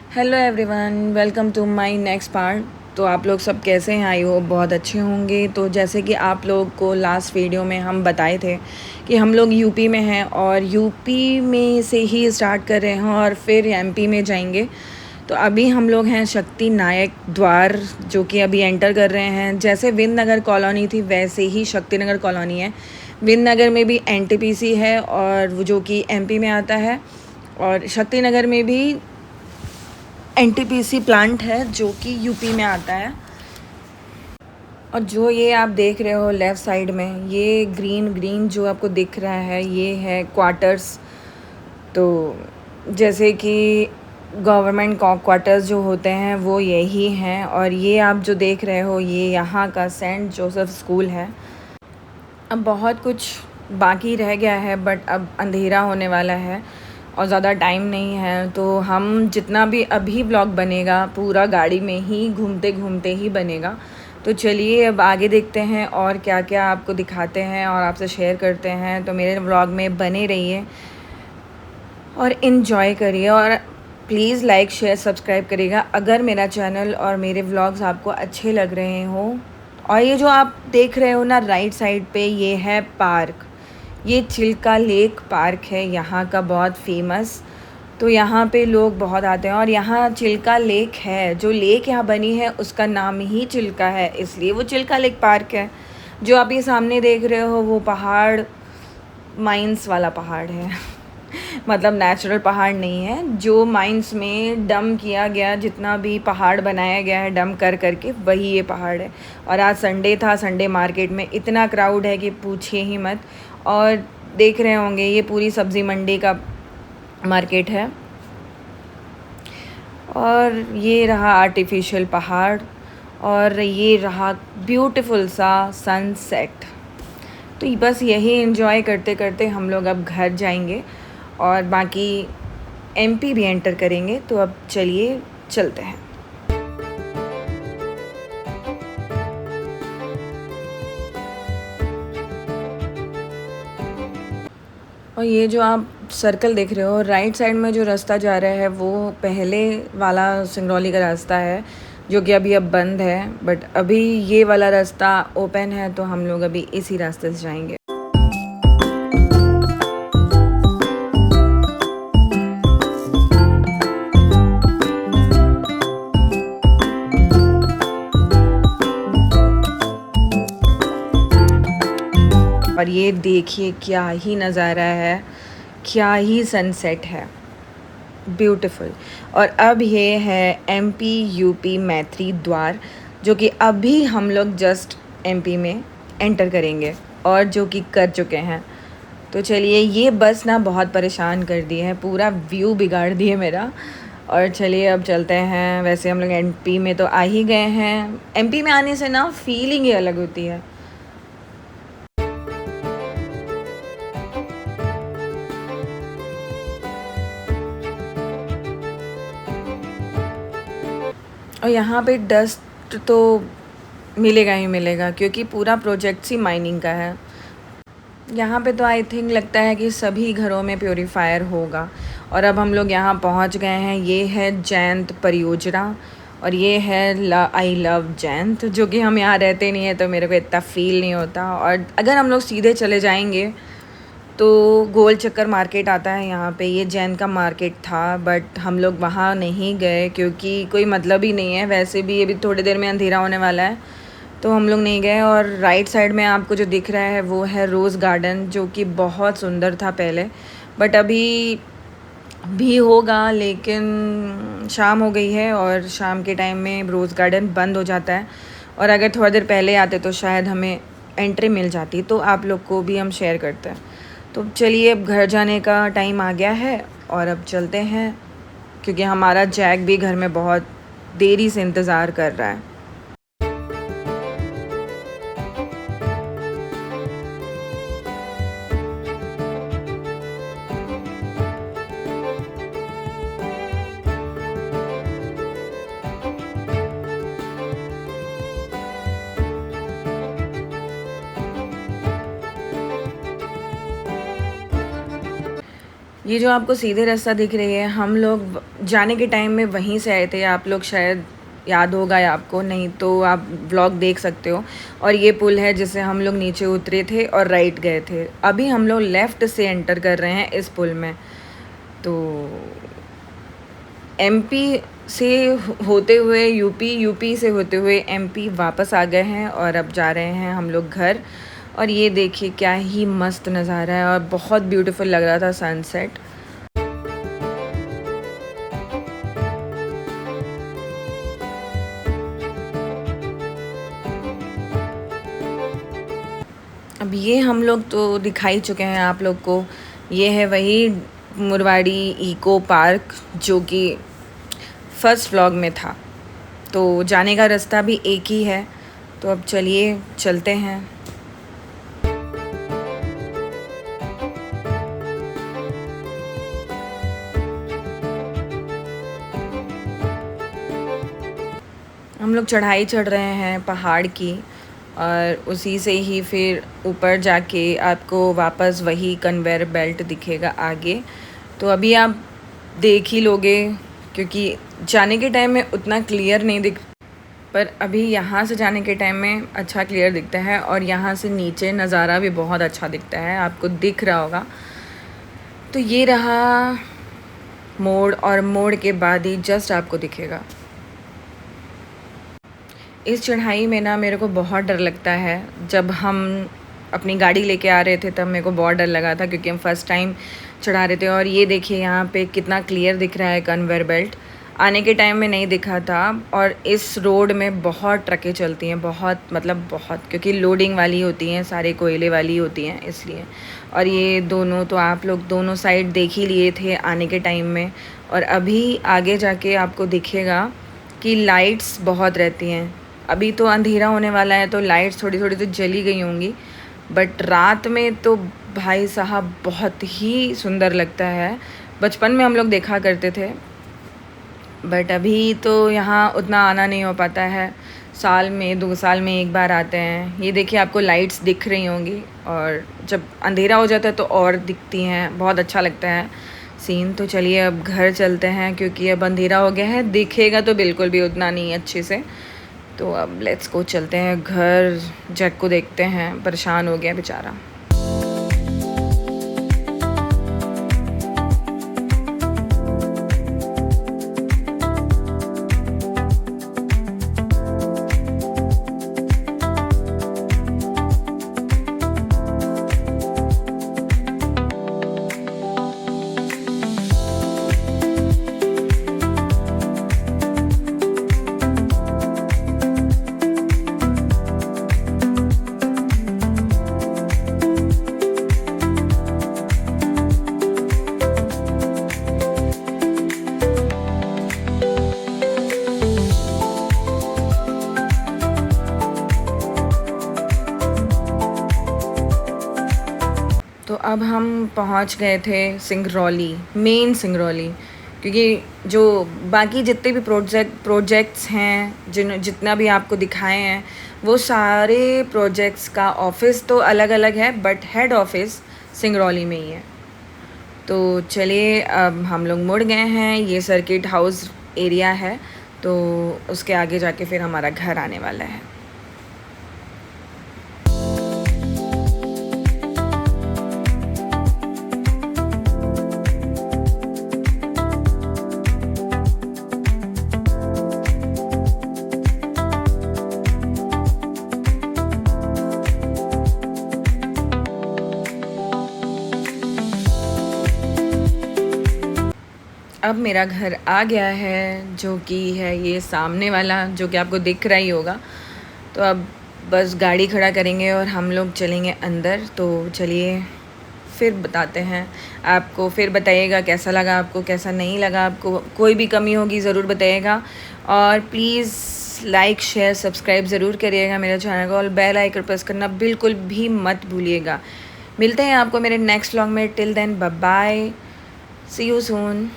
Hello everyone, welcome to my next part. तो आप लोग सब कैसे हैं? आई होप बहुत अच्छे होंगे। तो जैसे कि आप लोग को लास्ट वीडियो में हम बताए थे कि हम लोग यूपी में हैं और यूपी में से ही स्टार्ट कर रहे हैं और फिर एमपी में जाएंगे। तो अभी हम लोग हैं शक्ति नायक द्वार, जो कि अभी एंटर कर रहे हैं। जैसे विंद नगर कॉलोनी थी वैसे ही शक्ति नगर कॉलोनी है। विंद नगर में भी एनटीपीसी है और वो जो कि एमपी में आता है, और शक्ति नगर में भी एनटीपीसी प्लांट है जो कि यूपी में आता है। और जो ये आप देख रहे हो लेफ़्ट साइड में, ये ग्रीन ग्रीन जो आपको दिख रहा है, ये है क्वार्टर्स। तो जैसे कि गवर्नमेंट क्वार्टर्स जो होते हैं वो यही हैं। और ये आप जो देख रहे हो ये यहाँ का सेंट जोसेफ स्कूल है। अब बहुत कुछ बाकी रह गया है बट अब अंधेरा होने वाला है और ज़्यादा टाइम नहीं है। तो हम जितना भी अभी व्लॉग बनेगा पूरा गाड़ी में ही घूमते घूमते ही बनेगा। तो चलिए अब आगे देखते हैं और क्या क्या आपको दिखाते हैं और आपसे शेयर करते हैं। तो मेरे व्लॉग में बने रहिए और इन्जॉय करिए, और प्लीज़ लाइक शेयर सब्सक्राइब करिएगा अगर मेरा चैनल और मेरे व्लॉग्स आपको अच्छे लग रहे हों। और ये जो आप देख रहे हो ना राइट साइड पे, ये है पार्क। ये चिल्का लेक पार्क है यहाँ का, बहुत फेमस। तो यहाँ पे लोग बहुत आते हैं और यहाँ चिल्का लेक है। जो लेक यहाँ बनी है उसका नाम ही चिल्का है, इसलिए वो चिल्का लेक पार्क है। जो आप ये सामने देख रहे हो वो पहाड़ माइंस वाला पहाड़ है मतलब नेचुरल पहाड़ नहीं है, जो माइंस में डम किया गया, जितना भी पहाड़ बनाया गया है डम कर करके, वही ये पहाड़ है। और आज संडे था, संडे मार्केट में इतना क्राउड है कि पूछिए ही मत। और देख रहे होंगे ये पूरी सब्ज़ी मंडी का मार्केट है। और ये रहा आर्टिफिशियल पहाड़ और ये रहा ब्यूटीफुल सा सनसेट। तो बस यही एंजॉय करते करते हम लोग अब घर जाएंगे और बाकी एमपी भी एंटर करेंगे। तो अब चलिए चलते हैं। और ये जो आप सर्कल देख रहे हो राइट साइड में, जो रास्ता जा रहा है वो पहले वाला सिंगरौली का रास्ता है जो कि अभी अब बंद है। बट अभी ये वाला रास्ता ओपन है तो हम लोग अभी इसी रास्ते से जाएंगे। और ये देखिए क्या ही नज़ारा है, क्या ही सनसेट है, ब्यूटीफुल। और अब ये है एमपी यूपी मैत्री द्वार, जो कि अभी हम लोग जस्ट एमपी में एंटर करेंगे और जो कि कर चुके हैं। तो चलिए, ये बस ना बहुत परेशान कर दी है, पूरा व्यू बिगाड़ दिए मेरा। और चलिए अब चलते हैं। वैसे हम लोग एमपी में तो आ ही गए हैं। एमपी में आने से ना फीलिंग ही अलग होती है। और यहाँ पे डस्ट तो मिलेगा ही मिलेगा क्योंकि पूरा प्रोजेक्ट ही माइनिंग का है। यहाँ पे तो आई थिंक लगता है कि सभी घरों में प्योरीफायर होगा। और अब हम लोग यहाँ पहुँच गए हैं। ये है जयंत परियोजना और ये है आई लव जयंत, जो कि हम यहाँ रहते नहीं हैं तो मेरे को इतना फील नहीं होता। और अगर हम लोग सीधे चले जाएंगे तो गोल चक्कर मार्केट आता है यहाँ पे, ये जैन का मार्केट था बट हम लोग वहाँ नहीं गए क्योंकि कोई मतलब ही नहीं है। वैसे भी अभी थोड़ी देर में अंधेरा होने वाला है तो हम लोग नहीं गए। और राइट साइड में आपको जो दिख रहा है वो है रोज़ गार्डन, जो कि बहुत सुंदर था पहले, बट अभी भी होगा, लेकिन शाम हो गई है और शाम के टाइम में रोज़ गार्डन बंद हो जाता है। और अगर थोड़ा देर पहले आते तो शायद हमें एंट्री मिल जाती, तो आप लोग को भी हम शेयर करते हैं। तो चलिए अब घर जाने का टाइम आ गया है और अब चलते हैं क्योंकि हमारा जैक भी घर में बहुत देरी से इंतज़ार कर रहा है। ये जो आपको सीधे रास्ता दिख रही है, हम लोग जाने के टाइम में वहीं से आए थे। आप लोग शायद याद होगा या आपको, नहीं तो आप व्लॉग देख सकते हो। और ये पुल है जिससे हम लोग नीचे उतरे थे और राइट गए थे। अभी हम लोग लेफ़्ट से एंटर कर रहे हैं इस पुल में। तो एमपी से होते हुए यूपी, यूपी से होते हुए एमपी वापस आ गए हैं और अब जा रहे हैं हम लोग घर। और ये देखिए क्या ही मस्त नज़ारा है और बहुत ब्यूटीफुल लग रहा था सनसेट। अब ये हम लोग तो दिखा ही चुके हैं आप लोग को। ये है वही मुरवाड़ी इको पार्क जो कि फर्स्ट व्लॉग में था। तो जाने का रास्ता भी एक ही है। तो अब चलिए चलते हैं। हम लोग चढ़ाई चढ़ रहे हैं पहाड़ की और उसी से ही फिर ऊपर जाके आपको वापस वही कन्वेयर बेल्ट दिखेगा आगे। तो अभी आप देख ही लोगे क्योंकि जाने के टाइम में उतना क्लियर नहीं दिख, पर अभी यहाँ से जाने के टाइम में अच्छा क्लियर दिखता है। और यहाँ से नीचे नज़ारा भी बहुत अच्छा दिखता है, आपको दिख रहा होगा। तो ये रहा मोड़ और मोड़ के बाद ही जस्ट आपको दिखेगा। इस चढ़ाई में ना मेरे को बहुत डर लगता है। जब हम अपनी गाड़ी लेके आ रहे थे तब मेरे को बहुत डर लगा था क्योंकि हम फर्स्ट टाइम चढ़ा रहे थे। और ये देखिए यहाँ पे कितना क्लियर दिख रहा है कन्वेयर बेल्ट। आने के टाइम में नहीं दिखा था। और इस रोड में बहुत ट्रकें चलती हैं, बहुत मतलब बहुत, क्योंकि लोडिंग वाली होती हैं, सारे कोयले वाली होती हैं इसलिए। और ये दोनों तो आप लोग दोनों साइड देख ही लिए थे आने के टाइम में। और अभी आगे जाके आपको दिखेगा कि लाइट्स बहुत रहती हैं। अभी तो अंधेरा होने वाला है तो लाइट्स थोड़ी थोड़ी तो जली गई होंगी, बट रात में तो भाई साहब बहुत ही सुंदर लगता है। बचपन में हम लोग देखा करते थे, बट अभी तो यहाँ उतना आना नहीं हो पाता है। साल में 2 साल में एक बार आते हैं। ये देखिए आपको लाइट्स दिख रही होंगी और जब अंधेरा हो जाता है तो और दिखती हैं, बहुत अच्छा लगता है सीन। तो चलिए अब घर चलते हैं क्योंकि अब अंधेरा हो गया है, दिखेगा तो बिल्कुल भी उतना नहीं अच्छे से। तो अब लेट्स गो, चलते हैं घर। जैक को देखते हैं, परेशान हो गया बेचारा। तो अब हम पहुंच गए थे सिंगरौली, मेन सिंगरौली। क्योंकि जो बाकी जितने भी प्रोजेक्ट्स हैं, जितना भी आपको दिखाए हैं, वो सारे प्रोजेक्ट्स का ऑफिस तो अलग अलग है बट हेड ऑफिस सिंगरौली में ही है। तो चलिए अब हम लोग मुड़ गए हैं। ये सर्किट हाउस एरिया है, तो उसके आगे जाके फिर हमारा घर आने वाला है। अब मेरा घर आ गया है, जो कि है ये सामने वाला, जो कि आपको दिख रहा ही होगा। तो अब बस गाड़ी खड़ा करेंगे और हम लोग चलेंगे अंदर। तो चलिए फिर बताते हैं आपको, फिर बताइएगा कैसा लगा आपको, कैसा नहीं लगा आपको। कोई भी कमी होगी ज़रूर बताइएगा। और प्लीज़ लाइक शेयर सब्सक्राइब ज़रूर करिएगा मेरे चैनल को, और बेल आइकन प्रेस करना बिल्कुल भी मत भूलिएगा। मिलते हैं आपको मेरे नेक्स्ट व्लॉग में। Till then bye bye, see you soon.